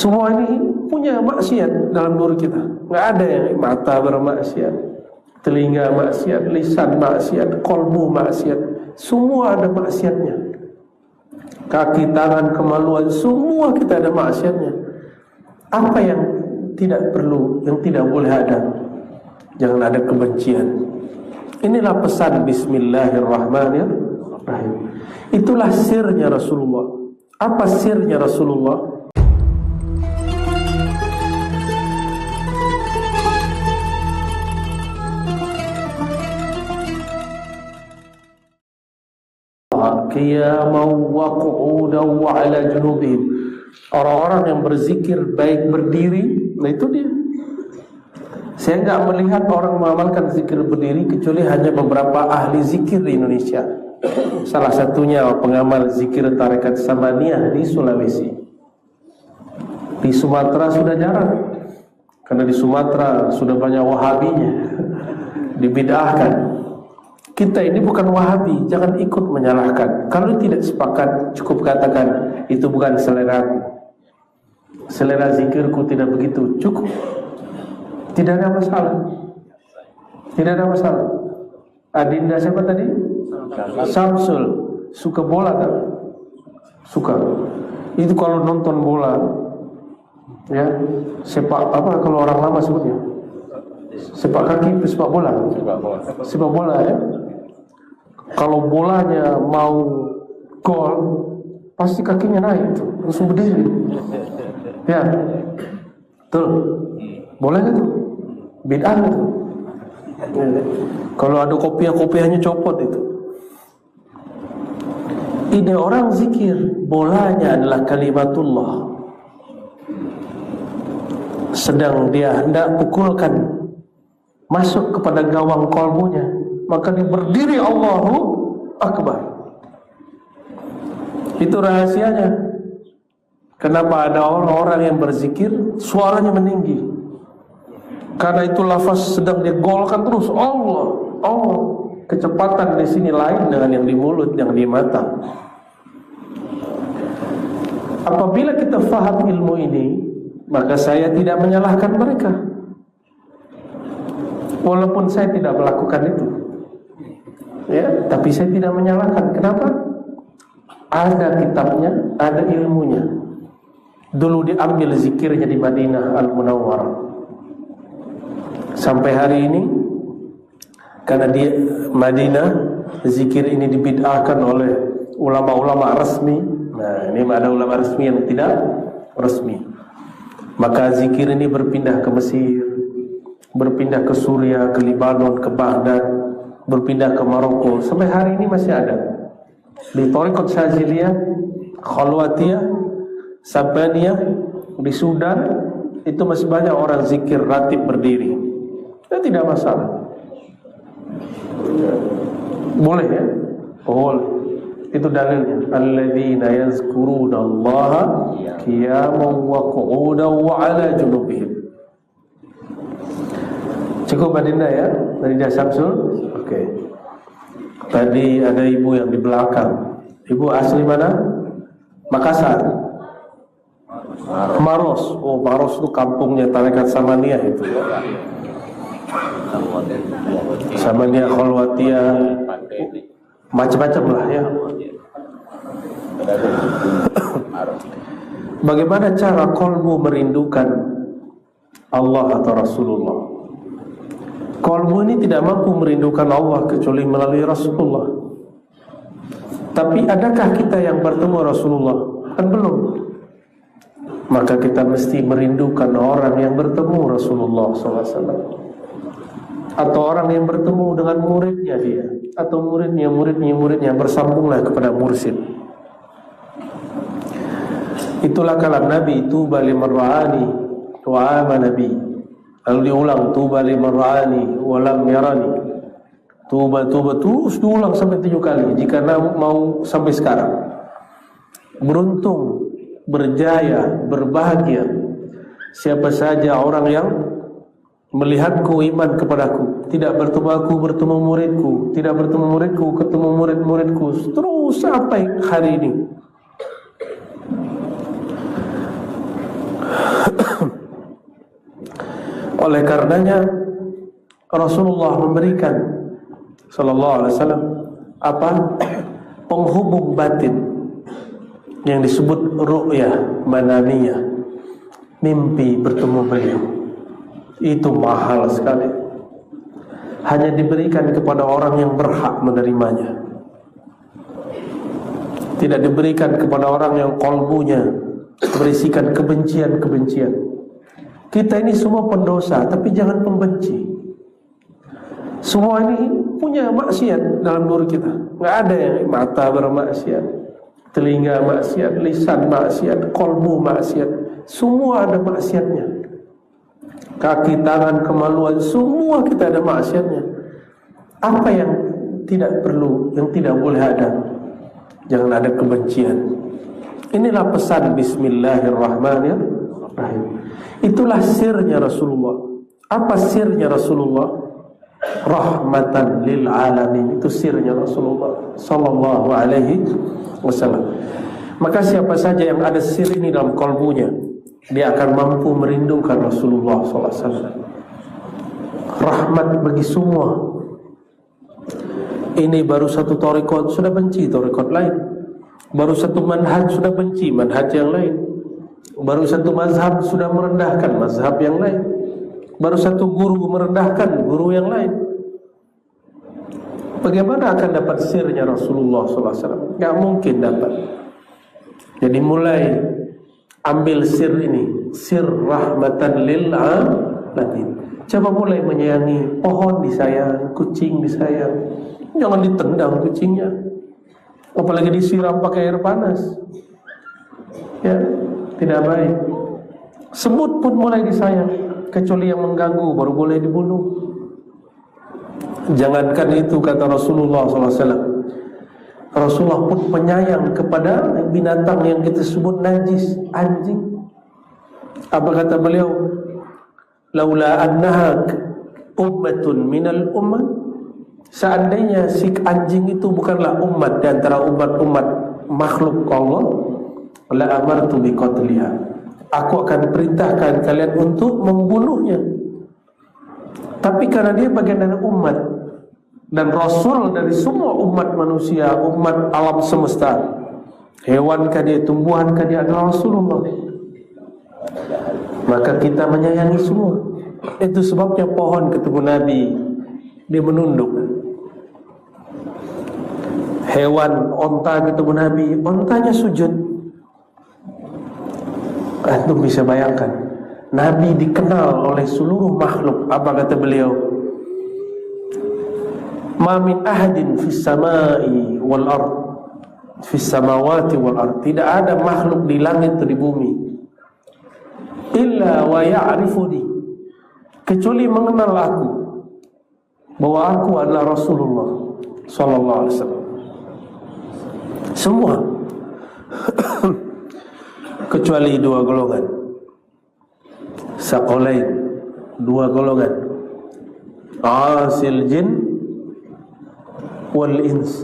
Semua ini punya maksiat dalam diri kita. Nggak ada yang mata bermaksiat, telinga maksiat, lisan maksiat, kolbu maksiat. Semua ada maksiatnya. Kaki, tangan, kemaluan, semua kita ada maksiatnya. Apa yang tidak perlu, yang tidak boleh ada? Jangan ada kebencian. Inilah pesan Bismillahirrahmanirrahim. Itulah sirnya Rasulullah. Apa sirnya Rasulullah? Qiyaman wa qu'udan wa 'ala junubihim. Orang-orang yang berzikir baik berdiri, nah itu dia. Saya enggak melihat orang mengamalkan zikir berdiri kecuali hanya beberapa ahli zikir di Indonesia. Salah satunya pengamal zikir tarekat Samaniyah di Sulawesi. Di Sumatera sudah jarang, karena di Sumatera sudah banyak wahabinya, dibid'ahkan. Kita ini bukan wahabi, jangan ikut menyalahkan. Kalau tidak sepakat, cukup katakan itu bukan seleraku. Selera zikirku tidak begitu, cukup. Tidak ada masalah. Tidak ada masalah. Adinda siapa tadi? Samsul. Suka bola tak? Suka. Itu kalau nonton bola, ya, sepak apa kalau orang lama sebutnya? Sepak kaki, sepak bola. Sepak bola ya. Kalau bolanya mau gol, pasti kakinya naik tuh, langsung berdiri. Ya, tuh, boleh nggak tuh? Bid'ah nggak tuh? Kalau ada kopiah-kopiahnya copot itu. Ini orang zikir, bolanya adalah kalimatullah. Sedang dia hendak pukulkan masuk kepada gawang kolbunya, maka dia berdiri Allahu Akbar. Itu rahasianya. Kenapa ada orang-orang yang berzikir suaranya meninggi? Karena itu lafaz sedang dia golkan terus Allah, Allah. Kecepatan di sini lain dengan yang di mulut, yang di mata. Apabila kita faham ilmu ini, maka saya tidak menyalahkan mereka. Walaupun saya tidak melakukan itu, ya, tapi saya tidak menyalahkan. Kenapa? Ada kitabnya, ada ilmunya. Dulu diambil zikirnya di Madinah Al-Munawwarah. Sampai hari ini, karena di Madinah zikir ini dibid'ahkan oleh ulama-ulama resmi. Nah, ini ada ulama resmi yang tidak resmi. Maka zikir ini berpindah ke Mesir, berpindah ke Suriah, ke Lebanon, ke Baghdad, berpindah ke Maroko. Sampai hari ini masih ada. Di Thariqat Syaziliyah, Khalwatiyah, Sabaniyah, di Sudan, itu masih banyak orang zikir ratib berdiri. Itu tidak masalah. Boleh ya? Boleh. Itu dalilnya. Alladzina yazkuruna Allaha qiyaman wa qu'udan wa 'ala junubihim. Cukup Adinda ya, dari Dia Samsul. Oke. Tadi ada ibu yang di belakang. Ibu asli mana? Makassar. Maros. Oh, Maros itu kampungnya tarekat Samaniyah itu. Samaniyah, Khalwatiyah, macam-macam lah ya. Bagaimana cara kolbu merindukan Allah atau Rasulullah? Kolbu ini tidak mampu merindukan Allah kecuali melalui Rasulullah. Tapi adakah kita yang bertemu Rasulullah? Kan belum. Maka kita mesti merindukan orang yang bertemu Rasulullah SAW, atau orang yang bertemu dengan muridnya dia, atau muridnya bersambunglah kepada mursyid. Itulah kalam Nabi, tuba liman ra'ani wa amana bi. Lalu diulang, tuba liman ra'ani wa lam yarani. Tuba terus diulang sampai 7 kali jika mau sampai sekarang. Beruntung, berjaya, berbahagia siapa saja orang yang melihatku, iman kepadaku, tidak bertemu aku, bertemu muridku, tidak bertemu muridku, ketemu murid-muridku, terus sampai hari ini. Oleh karenanya Rasulullah memberikan sallallahu alaihi wasallam penghubung batin yang disebut ru'yah manamiyah, mimpi bertemu beliau. Itu mahal sekali, hanya diberikan kepada orang yang berhak menerimanya. Tidak diberikan kepada orang yang kalbunya berisikan kebencian-kebencian. Kita ini semua pendosa, tapi jangan pembenci. Semua ini punya maksiat dalam diri kita. Nggak ada yang mata bermaksiat, telinga maksiat, lisan maksiat, kalbu maksiat. Semua ada maksiatnya. Kaki, tangan, kemaluan, semua kita ada maksiatnya. Apa yang tidak perlu, yang tidak boleh ada? Jangan ada kebencian. Inilah pesan Bismillahirrahmanirrahim. Itulah sirnya Rasulullah. Apa sirnya Rasulullah? Rahmatan lil alamin. Itu sirnya Rasulullah sallallahu alaihi wasallam. Maka siapa saja yang ada sir ini dalam kalbunya, dia akan mampu merindukan Rasulullah sallallahu alaihi wasallam. Rahmat bagi semua. Ini baru satu tarekat sudah benci tarekat lain. Baru satu manhaj sudah benci manhaj yang lain. Baru satu mazhab sudah merendahkan mazhab yang lain. Baru satu guru merendahkan guru yang lain. Bagaimana akan dapat sirnya Rasulullah sallallahu alaihi wasallam? Enggak mungkin dapat. Jadi mulai ambil sir ini, sir rahmatan lil alamin. Coba mulai menyayangi pohon disayang, kucing disayang. Jangan ditendang kucingnya, apalagi disiram pakai air panas. Ya, tidak baik. Semut pun mulai disayang, kecuali yang mengganggu baru boleh dibunuh. Jangankan itu, kata Rasulullah SAW. Rasulullah pun penyayang kepada binatang yang kita sebut najis, anjing. Apa kata beliau? Laula annaha ummatun minal ummah, seandainya si anjing itu bukanlah umat di antara umat-umat makhluk Allah, la amartu bi qatliha, aku akan perintahkan kalian untuk membunuhnya. Tapi karena dia bagian dari umat dan rasul dari semua umat manusia, umat alam semesta, hewan kah dia, tumbuhan kah dia, adalah Rasulullah. Maka kita menyayangi semua. Itu sebabnya pohon ketemu Nabi, dia menunduk. Hewan, onta ketemu Nabi, ontanya sujud. Antum bisa bayangkan, Nabi dikenal oleh seluruh makhluk. Apa kata beliau? Ma min ahadin fis samai wal ard, fis samawati wal ard, tidak ada makhluk di langit atau di bumi, illa wa ya'rifuni, kecuali mengenal aku, bahwa aku adalah Rasulullah sallallahu alaihi wasallam. Semua kecuali dua golongan, saqalain, dua golongan, asil jin wal ins,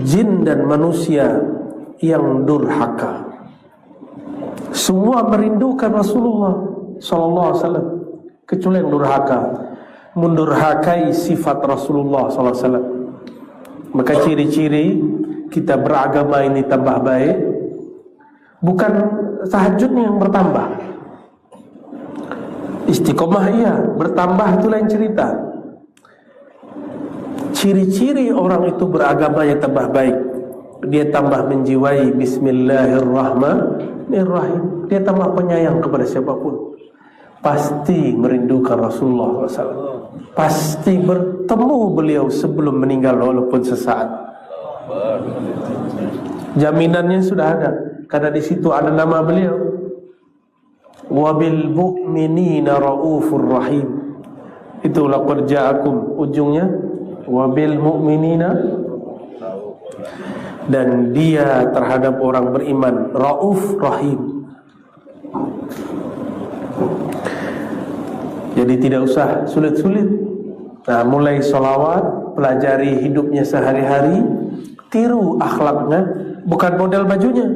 jin dan manusia yang durhaka. Semua merindukan Rasulullah sallallahu alaihi wasallam, kecuali yang durhaka, mendurhakai sifat Rasulullah sallallahu alaihi wasallam. Maka ciri-ciri kita beragama ini tambah baik, bukan tahajudnya yang bertambah. Istiqomah iya, bertambah itu lain cerita. Ciri-ciri orang itu beragama yang tambah baik, dia tambah menjiwai Bismillahirrahmanirrahim, dia tambah penyayang kepada siapapun, pasti merindukan Rasulullah SAW, pasti bertemu beliau sebelum meninggal walaupun sesaat. Jaminannya sudah ada, karena di situ ada nama beliau. Wabil mu'minina raufur rahim. Itu laqad ja'akum, ujungnya wabil mu'minina, dan dia terhadap orang beriman rauf rahim. Jadi tidak usah sulit-sulit. Nah, mulai sholawat, pelajari hidupnya sehari-hari, tiru akhlaknya, bukan model bajunya.